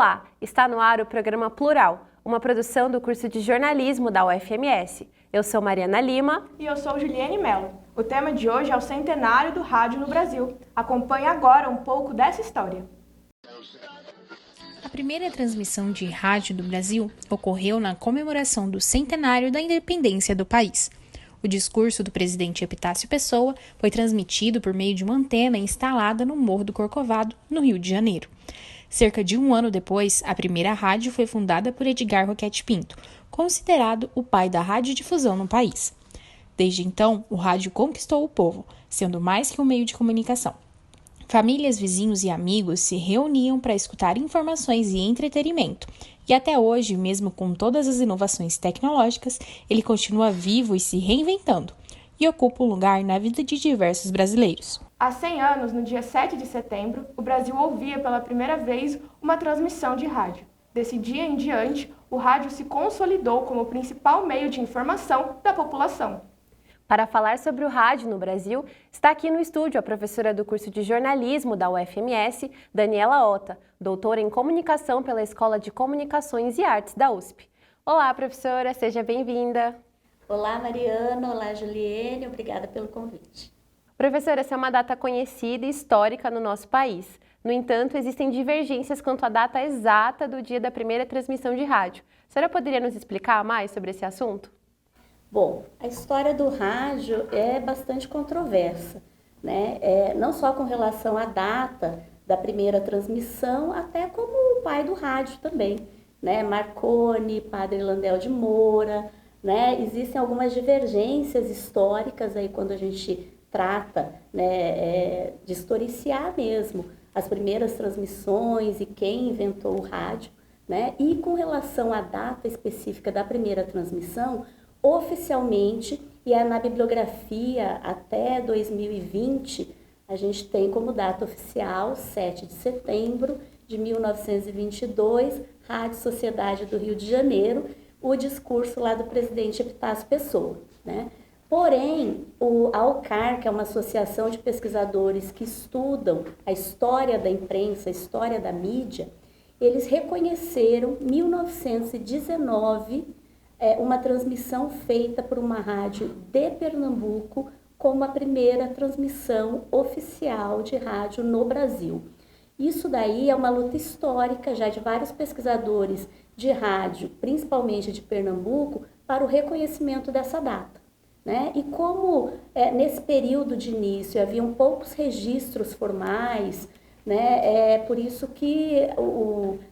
Olá, está no ar o programa Plural, uma produção do curso de jornalismo da UFMS. Eu sou Mariana Lima. E eu sou Juliane Mello. O tema de hoje é o centenário do rádio no Brasil. Acompanhe agora um pouco dessa história. A primeira transmissão de rádio do Brasil ocorreu na comemoração do centenário da independência do país. O discurso do presidente Epitácio Pessoa foi transmitido por meio de uma antena instalada no Morro do Corcovado, no Rio de Janeiro. Cerca de um ano depois, a primeira rádio foi fundada por Edgar Roquete Pinto, considerado o pai da radiodifusão no país. Desde então, o rádio conquistou o povo, sendo mais que um meio de comunicação. Famílias, vizinhos e amigos se reuniam para escutar informações e entretenimento. E até hoje, mesmo com todas as inovações tecnológicas, ele continua vivo e se reinventando, e ocupa um lugar na vida de diversos brasileiros. Há 100 anos, no dia 7 de setembro, o Brasil ouvia pela primeira vez uma transmissão de rádio. Desse dia em diante, o rádio se consolidou como o principal meio de informação da população. Para falar sobre o rádio no Brasil, está aqui no estúdio a professora do curso de jornalismo da UFMS, Daniela Ota, doutora em comunicação pela Escola de Comunicações e Artes da USP. Olá, professora, seja bem-vinda. Olá, Mariana. Olá, Juliane. Obrigada pelo convite. Professora, essa é uma data conhecida e histórica no nosso país. No entanto, existem divergências quanto à data exata do dia da primeira transmissão de rádio. A senhora poderia nos explicar mais sobre esse assunto? Bom, a história do rádio é bastante controversa, né? Não só com relação à data da primeira transmissão, até como o pai do rádio também, né? Marconi, Padre Landel de Moura, né? Existem algumas divergências históricas aí quando a gente trata, né, de historiciar mesmo as primeiras transmissões e quem inventou o rádio, né? E com relação à data específica da primeira transmissão, oficialmente, e na bibliografia até 2020, a gente tem como data oficial 7 de setembro de 1922, Rádio Sociedade do Rio de Janeiro, o discurso lá do presidente Epitácio Pessoa, né? Porém, a ALCAR, que é uma associação de pesquisadores que estudam a história da imprensa, a história da mídia, eles reconheceram, em 1919, uma transmissão feita por uma rádio de Pernambuco como a primeira transmissão oficial de rádio no Brasil. Isso daí é uma luta histórica já de vários pesquisadores de rádio, principalmente de Pernambuco, para o reconhecimento dessa data, né? E como nesse período de início haviam poucos registros formais, né? É por isso que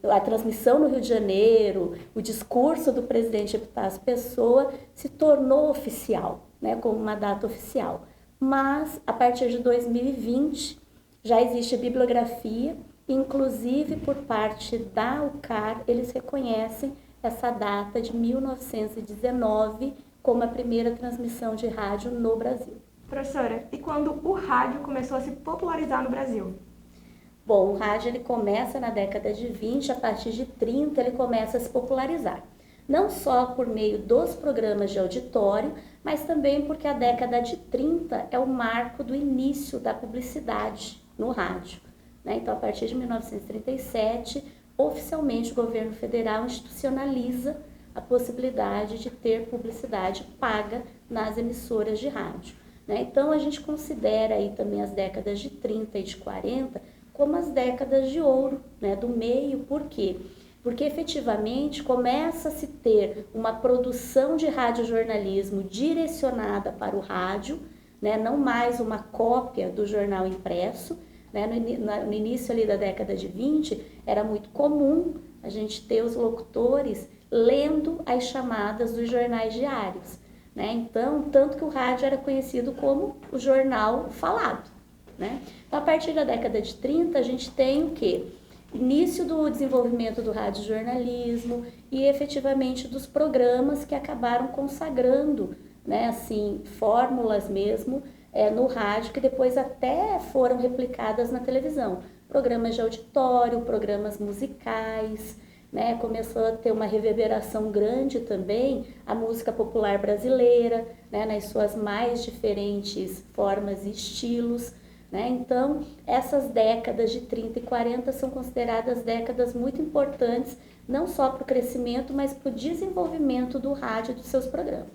a transmissão no Rio de Janeiro, o discurso do presidente Epitácio Pessoa se tornou oficial, né? Como uma data oficial. Mas, a partir de 2020, já existe bibliografia, inclusive por parte da UCAR, eles reconhecem essa data de 1919 como a primeira transmissão de rádio no Brasil. Professora, e quando o rádio começou a se popularizar no Brasil? Bom, o rádio ele começa na década de 20, a partir de 30 ele começa a se popularizar. Não só por meio dos programas de auditório, mas também porque a década de 30 é o marco do início da publicidade no rádio, né? Então, a partir de 1937, oficialmente o governo federal institucionaliza a possibilidade de ter publicidade paga nas emissoras de rádio, né? Então, a gente considera aí também as décadas de 30 e de 40 como as décadas de ouro, né, do meio. Por quê? Porque efetivamente começa a se ter uma produção de radiojornalismo direcionada para o rádio, né, não mais uma cópia do jornal impresso, né? No início ali da década de 20, era muito comum a gente ter os locutores lendo as chamadas dos jornais diários, né? Então, tanto que o rádio era conhecido como o jornal falado, né? Então, a partir da década de 30, a gente tem o quê? Início do desenvolvimento do radiojornalismo e efetivamente dos programas que acabaram consagrando, né, assim, fórmulas mesmo no rádio, que depois até foram replicadas na televisão. Programas de auditório, programas musicais, né? Começou a ter uma reverberação grande também a música popular brasileira, né, nas suas mais diferentes formas e estilos, né? Então, essas décadas de 30 e 40 são consideradas décadas muito importantes, não só para o crescimento, mas para o desenvolvimento do rádio e dos seus programas.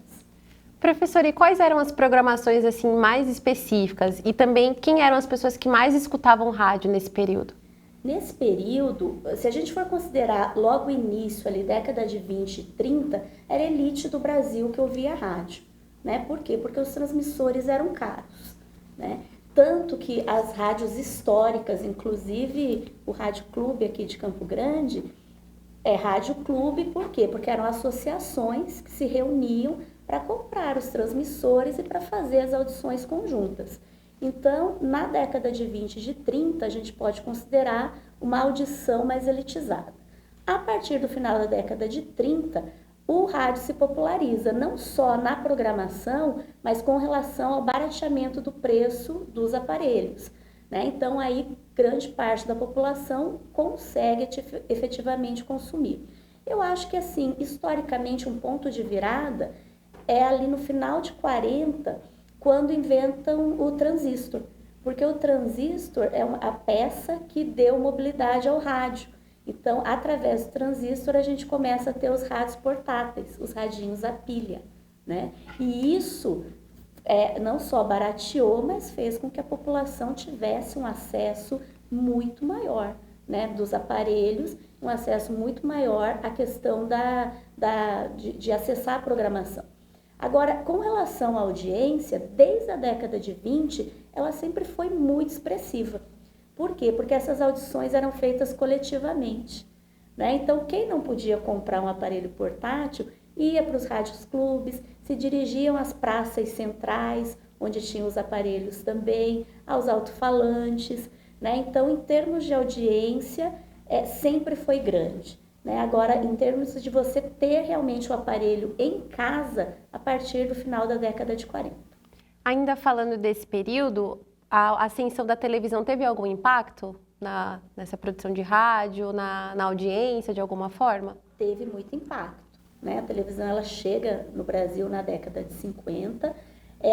Professora, e quais eram as programações assim mais específicas? E também quem eram as pessoas que mais escutavam rádio nesse período? Nesse período, se a gente for considerar logo o início, ali, década de 20 e 30, era a elite do Brasil que ouvia rádio, né? Por quê? Porque os transmissores eram caros, né? Tanto que as rádios históricas, inclusive o Rádio Clube aqui de Campo Grande, é Rádio Clube, por quê? Porque eram associações que se reuniam para comprar os transmissores e para fazer as audições conjuntas. Então, na década de 20 e de 30, a gente pode considerar uma audição mais elitizada. A partir do final da década de 30, o rádio se populariza, não só na programação, mas com relação ao barateamento do preço dos aparelhos, né? Então, aí, grande parte da população consegue efetivamente consumir. Eu acho que, assim, historicamente, um ponto de virada é ali no final de 40, quando inventam o transistor, porque o transistor é a peça que deu mobilidade ao rádio. Então, através do transistor, a gente começa a ter os rádios portáteis, os radinhos a pilha, né? E isso não só barateou, mas fez com que a população tivesse um acesso muito maior, né, dos aparelhos, um acesso muito maior à questão de acessar a programação. Agora, com relação à audiência, desde a década de 20, ela sempre foi muito expressiva. Por quê? Porque essas audições eram feitas coletivamente, né? Então, quem não podia comprar um aparelho portátil ia para os rádios clubes, se dirigiam às praças centrais, onde tinham os aparelhos também, aos alto-falantes, né? Então, em termos de audiência, sempre foi grande. Agora, em termos de você ter realmente o aparelho em casa a partir do final da década de 40. Ainda falando desse período, a ascensão da televisão teve algum impacto nessa produção de rádio, na audiência, de alguma forma? Teve muito impacto, né? A televisão ela chega no Brasil na década de 50.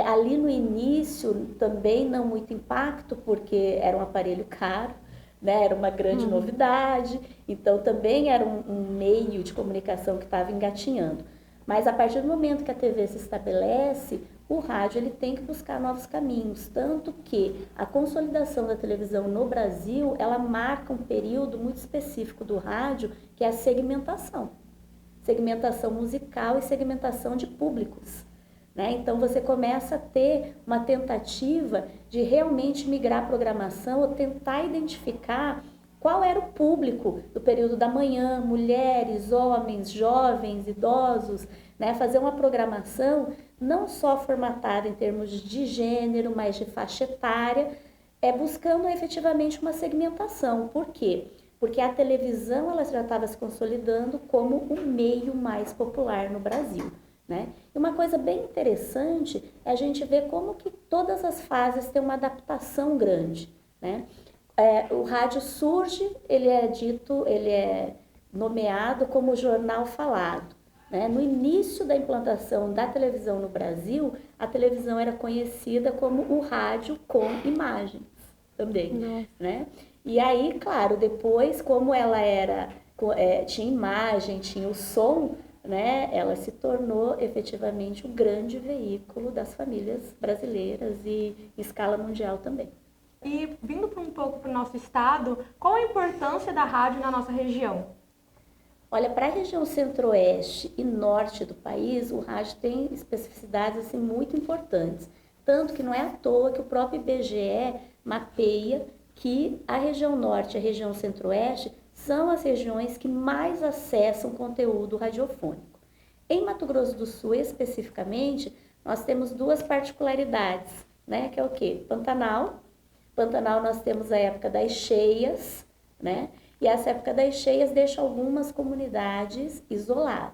Ali no início também não muito impacto, porque era um aparelho caro. Né, era uma grande novidade, então também era um meio de comunicação que estava engatinhando. Mas a partir do momento que a TV se estabelece, o rádio ele tem que buscar novos caminhos, tanto que a consolidação da televisão no Brasil, ela marca um período muito específico do rádio, que é a segmentação musical e segmentação de públicos. Né? Então, você começa a ter uma tentativa de realmente migrar a programação ou tentar identificar qual era o público do período da manhã, mulheres, homens, jovens, idosos, né? Fazer uma programação não só formatada em termos de gênero, mas de faixa etária, buscando efetivamente uma segmentação. Por quê? Porque a televisão ela já estava se consolidando como o meio mais popular no Brasil. Né? E uma coisa bem interessante é a gente ver como que todas as fases têm uma adaptação grande, né? O rádio surge, ele é nomeado como jornal falado, né? No início da implantação da televisão no Brasil, a televisão era conhecida como o rádio com imagens também, né? E aí, claro, depois como ela tinha imagem, tinha o som, né, ela se tornou efetivamente o grande veículo das famílias brasileiras e em escala mundial também. E vindo um pouco para o nosso estado, qual a importância da rádio na nossa região? Olha, para a região centro-oeste e norte do país, o rádio tem especificidades assim, muito importantes. Tanto que não é à toa que o próprio IBGE mapeia que a região norte e a região centro-oeste são as regiões que mais acessam conteúdo radiofônico. Em Mato Grosso do Sul, especificamente, nós temos duas particularidades, né? Que é o quê? Pantanal. Pantanal nós temos a época das cheias, né? E essa época das cheias deixa algumas comunidades isoladas.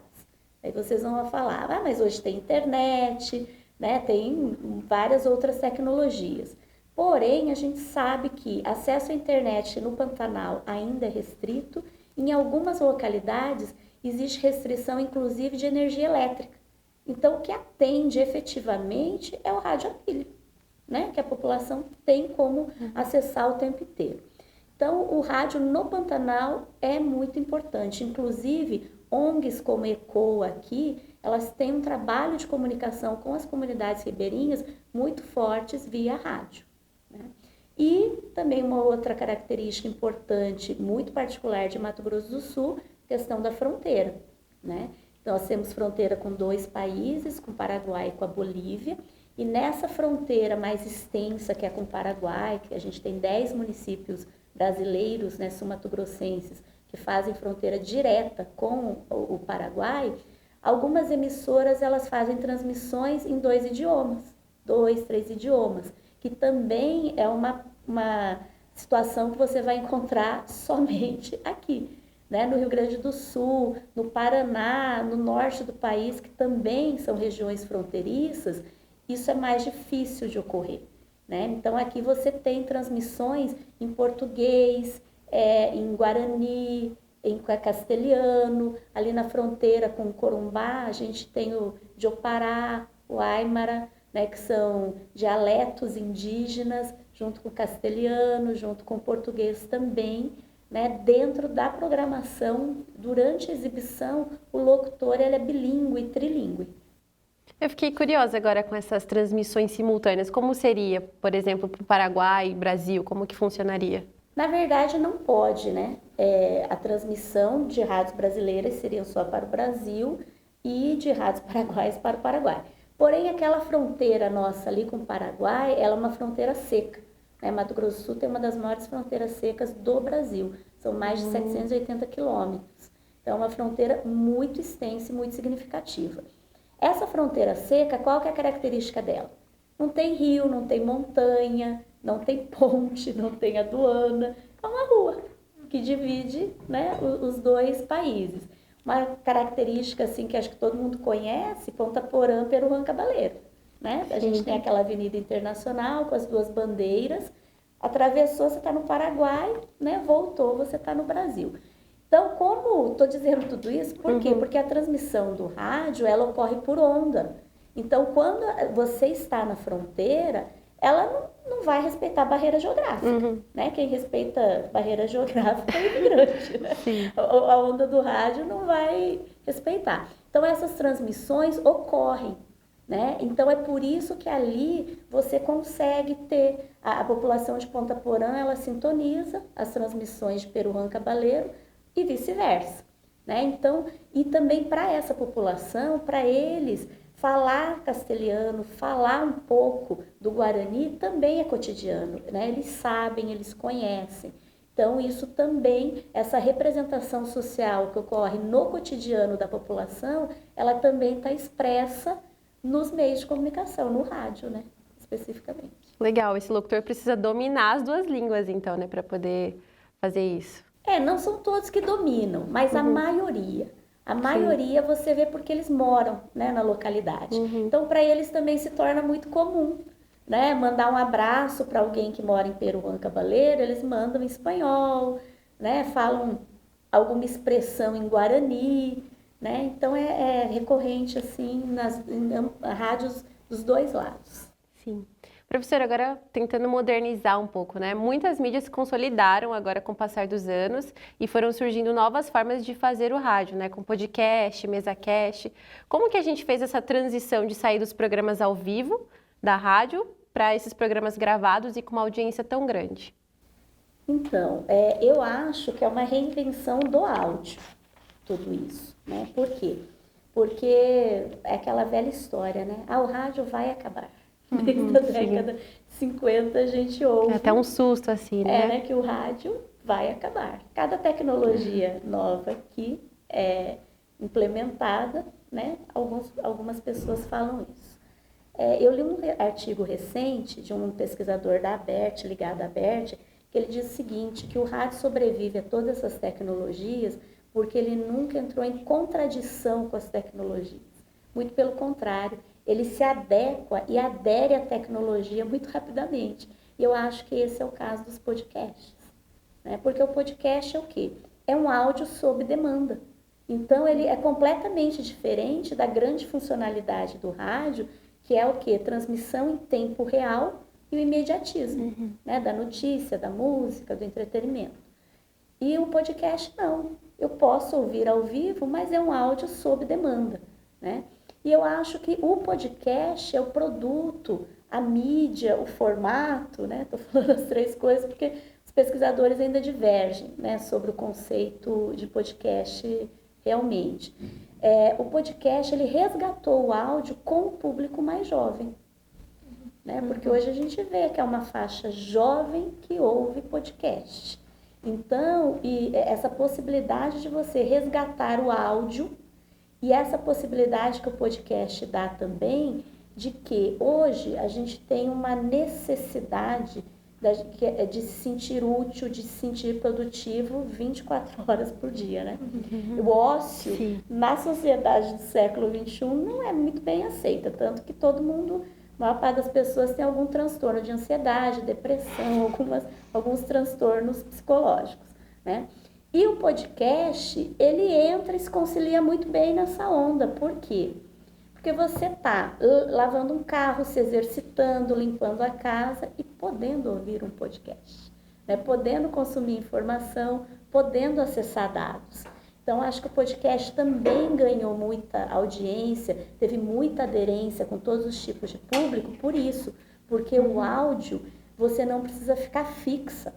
Aí vocês vão falar, mas hoje tem internet, né? Tem várias outras tecnologias. Porém, a gente sabe que acesso à internet no Pantanal ainda é restrito. Em algumas localidades, existe restrição, inclusive, de energia elétrica. Então, o que atende efetivamente é o rádio a pilha, né, que a população tem como acessar o tempo inteiro. Então, o rádio no Pantanal é muito importante. Inclusive, ONGs como ECOA aqui, elas têm um trabalho de comunicação com as comunidades ribeirinhas muito fortes via rádio, né? E também uma outra característica importante, muito particular de Mato Grosso do Sul, questão da fronteira, né? Então, nós temos fronteira com 2 países, com o Paraguai e com a Bolívia, e nessa fronteira mais extensa, que é com o Paraguai, que a gente tem 10 municípios brasileiros, né, sul-mato-grossenses, que fazem fronteira direta com o Paraguai, algumas emissoras elas fazem transmissões em 2 idiomas, 2, 3 idiomas, que também é uma situação que você vai encontrar somente aqui, né? No Rio Grande do Sul, no Paraná, no norte do país, que também são regiões fronteiriças, isso é mais difícil de ocorrer, né? Então aqui você tem transmissões em português, em guarani, em castelhano, ali na fronteira com o Corumbá, a gente tem o Jopará, o Aymara, né, que são dialetos indígenas, junto com o castelhano, junto com o português também, né, dentro da programação, durante a exibição, o locutor ele é bilíngue e trilíngue. Eu fiquei curiosa agora com essas transmissões simultâneas. Como seria, por exemplo, para o Paraguai e Brasil? Como que funcionaria? Na verdade, não pode, né? A transmissão de rádios brasileiras seria só para o Brasil e de rádios paraguaias para o Paraguai. Porém, aquela fronteira nossa ali com o Paraguai, ela é uma fronteira seca, né? Mato Grosso do Sul tem uma das maiores fronteiras secas do Brasil. São mais de 780 quilômetros. Então, é uma fronteira muito extensa e muito significativa. Essa fronteira seca, qual que é a característica dela? Não tem rio, não tem montanha, não tem ponte, não tem aduana. É uma rua que divide, né, os 2 países. Uma característica assim que acho que todo mundo conhece, Ponta Porã, Peruã, Cabaleiro, né? A gente tem aquela avenida internacional com as 2 bandeiras, atravessou, você está no Paraguai, né? Voltou, você está no Brasil. Então, como estou dizendo tudo isso, por quê? Porque a transmissão do rádio, ela ocorre por onda. Então, quando você está na fronteira, ela não vai respeitar a barreira geográfica, né? Quem respeita barreira geográfica é o imigrante, né? A onda do rádio não vai respeitar. Então, essas transmissões ocorrem, né? Então, é por isso que ali você consegue ter a população de Ponta Porã, ela sintoniza as transmissões de Peruã, Cabaleiro e vice-versa, né? Então, e também para essa população, para eles, falar castelhano, falar um pouco do Guarani também é cotidiano, né? Eles sabem, eles conhecem. Então, isso também, essa representação social que ocorre no cotidiano da população, ela também está expressa nos meios de comunicação, no rádio, né? Especificamente. Legal, esse locutor precisa dominar as 2 línguas, então, né, para poder fazer isso. Não são todos que dominam, mas a maioria. A maioria você vê porque eles moram, né, na localidade. Então, para eles também se torna muito comum, né? Mandar um abraço para alguém que mora em Peruã, Cabaleiro, eles mandam em espanhol, né? Falam alguma expressão em Guarani, né? Então, é recorrente, assim, em rádios dos 2 lados. Sim. Professora, agora tentando modernizar um pouco, né? Muitas mídias se consolidaram agora com o passar dos anos e foram surgindo novas formas de fazer o rádio, né? Com podcast, mesacast. Como que a gente fez essa transição de sair dos programas ao vivo da rádio para esses programas gravados e com uma audiência tão grande? Então, eu acho que é uma reinvenção do áudio, tudo isso, né? Por quê? Porque é aquela velha história, né? O rádio vai acabar. Desde a década de 50 a gente ouve. É até um susto, assim, né? né? Que o rádio vai acabar. Cada tecnologia nova que é implementada, né? Algumas pessoas falam isso. Eu li um artigo recente de um pesquisador da ABERT, ligado à ABERT, que ele diz o seguinte, que o rádio sobrevive a todas essas tecnologias porque ele nunca entrou em contradição com as tecnologias. Muito pelo contrário, ele se adequa e adere à tecnologia muito rapidamente. E eu acho que esse é o caso dos podcasts, né? Porque o podcast é o quê? É um áudio sob demanda. Então, ele é completamente diferente da grande funcionalidade do rádio, que é o quê? Transmissão em tempo real e o imediatismo, né? Da notícia, da música, do entretenimento. E o podcast não. Eu posso ouvir ao vivo, mas é um áudio sob demanda, né? E eu acho que o podcast é o produto, a mídia, o formato, né? Estou falando as três coisas porque os pesquisadores ainda divergem, né, sobre o conceito de podcast realmente. O podcast, ele resgatou o áudio com o público mais jovem, né? Porque hoje a gente vê que é uma faixa jovem que ouve podcast. Então, e essa possibilidade de você resgatar o áudio e essa possibilidade que o podcast dá também de que hoje a gente tem uma necessidade de se sentir útil, de se sentir produtivo 24 horas por dia, né? O ócio, sim, na sociedade do século XXI não é muito bem aceita, tanto que todo mundo, a maior parte das pessoas tem algum transtorno de ansiedade, depressão, alguns transtornos psicológicos, né? E o podcast, ele entra e se concilia muito bem nessa onda. Por quê? Porque você está lavando um carro, se exercitando, limpando a casa e podendo ouvir um podcast, né? Podendo consumir informação, podendo acessar dados. Então, acho que o podcast também ganhou muita audiência, teve muita aderência com todos os tipos de público, por isso, porque o áudio, você não precisa ficar fixa,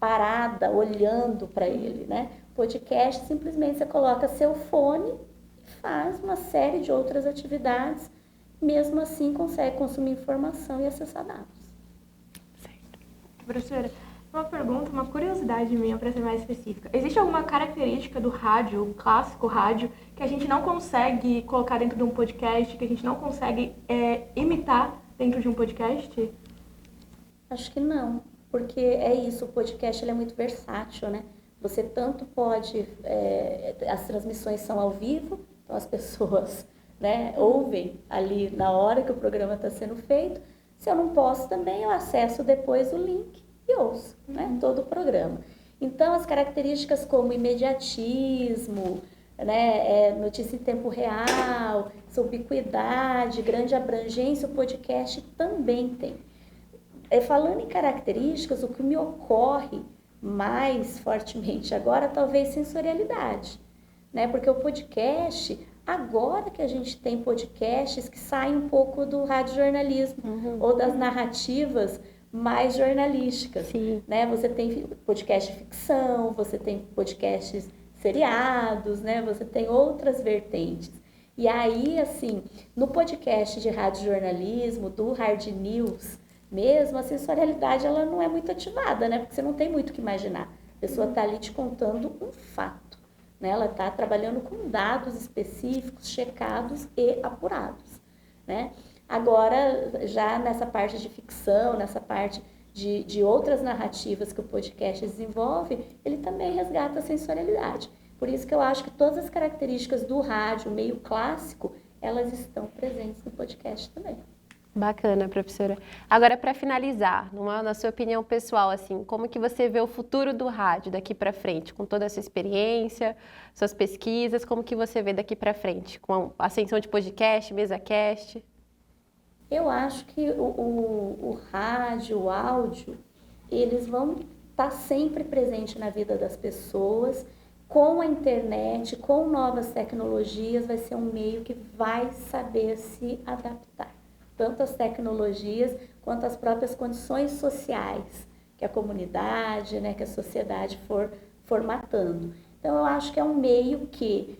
parada, olhando para ele, né? Podcast, simplesmente você coloca seu fone, faz uma série de outras atividades, mesmo assim consegue consumir informação e acessar dados. Certo. Professora, uma pergunta, uma curiosidade minha para ser mais específica. Existe alguma característica do rádio, o clássico rádio, que a gente não consegue colocar dentro de um podcast, que a gente não consegue imitar dentro de um podcast? Acho que não, porque é isso, o podcast ele é muito versátil, né? Você tanto pode, as transmissões são ao vivo, então as pessoas, né, ouvem ali na hora que o programa está sendo feito. Se eu não posso também, eu acesso depois o link e ouço, né, todo o programa. Então, as características como imediatismo, né, notícia em tempo real, ubiquidade, grande abrangência, o podcast também tem. Falando em características, o que me ocorre mais fortemente agora, talvez sensorialidade, né? Porque o podcast, agora que a gente tem podcasts que saem um pouco do radiojornalismo ou das narrativas mais jornalísticas, sim, né? Você tem podcast de ficção, você tem podcasts seriados, né? Você tem outras vertentes. E aí, assim, no podcast de radiojornalismo, do hard news, mesmo a sensorialidade ela não é muito ativada, né? Porque você não tem muito o que imaginar. A pessoa está ali te contando um fato, né? Ela está trabalhando com dados específicos, checados e apurados, né? Agora, já nessa parte de ficção, nessa parte de outras narrativas que o podcast desenvolve, ele também resgata a sensorialidade. Por isso que eu acho que todas as características do rádio meio clássico, elas estão presentes no podcast também. Bacana, professora. Agora, para finalizar, na sua opinião pessoal, assim, como que você vê o futuro do rádio daqui para frente, com toda essa experiência, suas pesquisas, como que você vê daqui para frente, com a ascensão de podcast, mesa-cast? Eu acho que o rádio, o áudio, eles vão estar sempre presentes na vida das pessoas. Com a internet, com novas tecnologias, vai ser um meio que vai saber se adaptar. Tanto as tecnologias quanto as próprias condições sociais que a comunidade, né, que a sociedade for formatando. Então, eu acho que é um meio que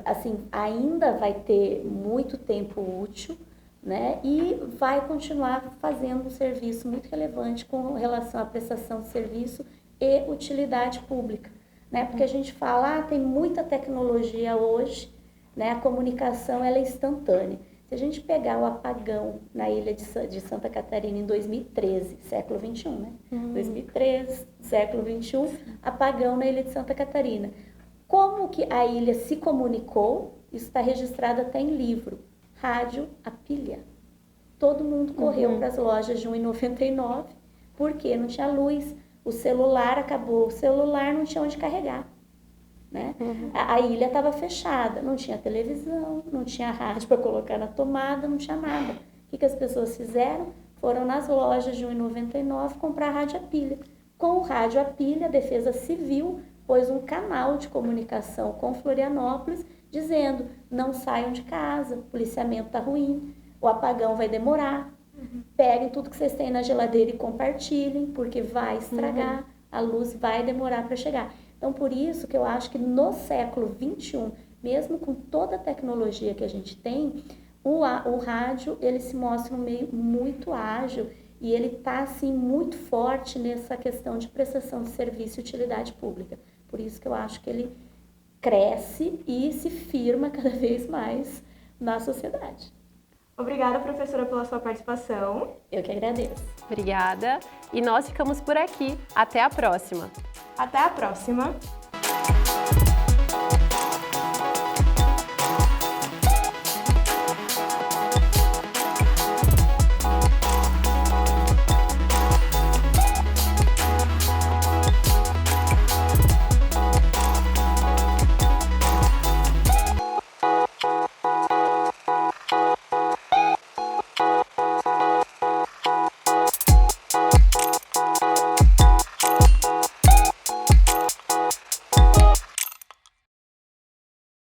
assim, ainda vai ter muito tempo útil, né, e vai continuar fazendo um serviço muito relevante com relação à prestação de serviço e utilidade pública, né, porque a gente fala, tem muita tecnologia hoje, né, a comunicação ela é instantânea. Se a gente pegar o apagão na ilha de Santa Catarina em 2013, século XXI, né? 2013, século XXI, apagão na ilha de Santa Catarina. Como que a ilha se comunicou? Isso está registrado até em livro. Rádio a pilha. Todo mundo correu para as lojas de R$1,99, porque não tinha luz. O celular acabou, o celular não tinha onde carregar. Né? A ilha estava fechada, não tinha televisão, não tinha rádio para colocar na tomada, não tinha nada. O que as pessoas fizeram? foram nas lojas de R$ 1,99 comprar rádio a pilha. Com o rádio a pilha, a Defesa Civil pôs um canal de comunicação com Florianópolis dizendo: não saiam de casa, o policiamento está ruim, o apagão vai demorar, peguem tudo que vocês têm na geladeira e compartilhem, porque vai estragar, a luz vai demorar para chegar. Então, por isso que eu acho que no século XXI, mesmo com toda a tecnologia que a gente tem, o rádio, ele se mostra um meio muito ágil e ele está, assim, muito forte nessa questão de prestação de serviço e utilidade pública. Por isso que eu acho que ele cresce e se firma cada vez mais na sociedade. Obrigada, professora, pela sua participação. Eu que agradeço. Obrigada. E nós ficamos por aqui. Até a próxima. Até a próxima!